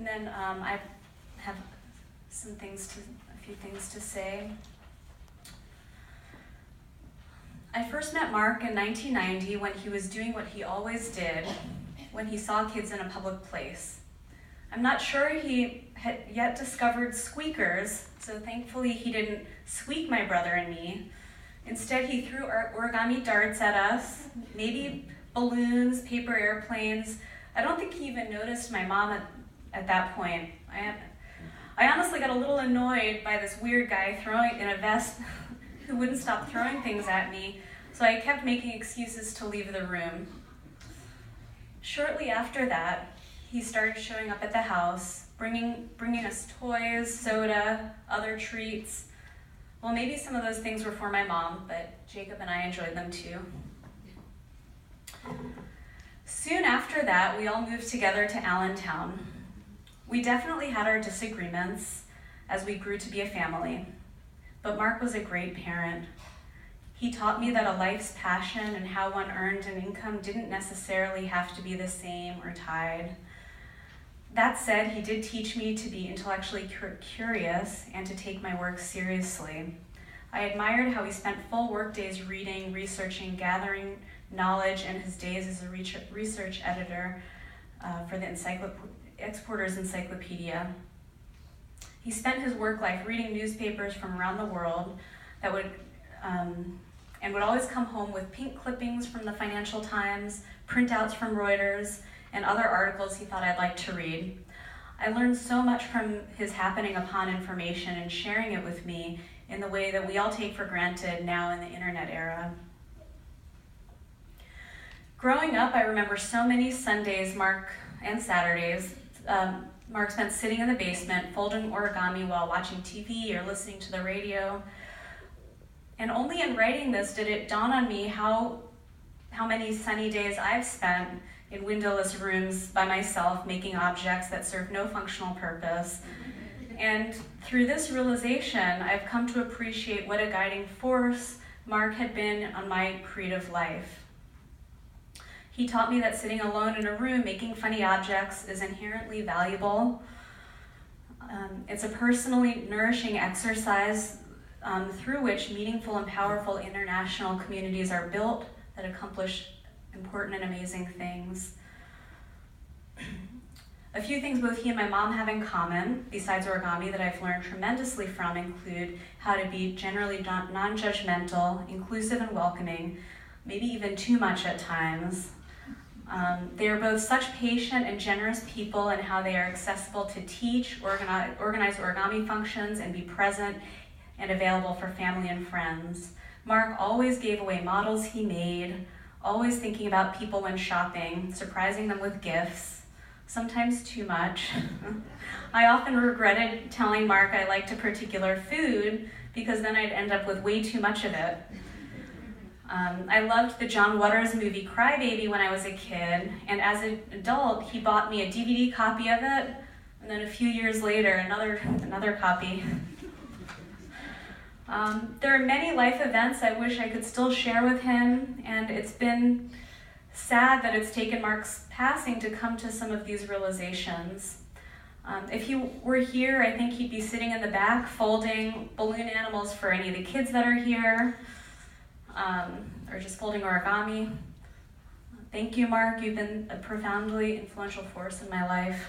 then I have a few things to say. I first met Mark in 1990 when he was doing what he always did when he saw kids in a public place. I'm not sure he had yet discovered squeakers, so thankfully he didn't squeak my brother and me. Instead, he threw origami darts at us, maybe balloons, paper airplanes. I don't think he even noticed my mom at that point. I honestly got a little annoyed by this weird guy throwing in a vest who wouldn't stop throwing things at me, so I kept making excuses to leave the room. Shortly after that, he started showing up at the house, bringing us toys, soda, other treats. Well, maybe some of those things were for my mom, but Jacob and I enjoyed them too. Soon after that, we all moved together to Allentown. We definitely had our disagreements as we grew to be a family, but Mark was a great parent. He taught me that a life's passion and how one earned an income didn't necessarily have to be the same or tied. That said, he did teach me to be intellectually curious and to take my work seriously. I admired how he spent full work days reading, researching, gathering knowledge, and his days as a research editor for the Exporter's Encyclopedia. He spent his work life reading newspapers from around the world that would always come home with pink clippings from the Financial Times, printouts from Reuters, and other articles he thought I'd like to read. I learned so much from his happening upon information and sharing it with me in the way that we all take for granted now in the internet era. Growing up, I remember so many Sundays, and Saturdays, Mark spent sitting in the basement, folding origami while watching TV or listening to the radio. And only in writing this did it dawn on me how many sunny days I've spent in windowless rooms by myself, making objects that serve no functional purpose. And through this realization, I've come to appreciate what a guiding force Mark had been on my creative life. He taught me that sitting alone in a room making funny objects is inherently valuable. It's a personally nourishing exercise through which meaningful and powerful international communities are built that accomplish important and amazing things. A few things both he and my mom have in common, besides origami, that I've learned tremendously from include how to be generally non-judgmental, inclusive and welcoming, maybe even too much at times. They are both such patient and generous people in how they are accessible to teach, organize origami functions, and be present and available for family and friends. Mark always gave away models he made, always thinking about people when shopping, surprising them with gifts, sometimes too much. I often regretted telling Mark I liked a particular food because then I'd end up with way too much of it. I loved the John Waters movie Cry Baby when I was a kid, and as an adult, he bought me a DVD copy of it, and then a few years later, another copy. There are many life events I wish I could still share with him, and it's been sad that it's taken Mark's passing to come to some of these realizations. If he were here, I think he'd be sitting in the back folding balloon animals for any of the kids that are here, or just folding origami. Thank you, Mark. You've been a profoundly influential force in my life.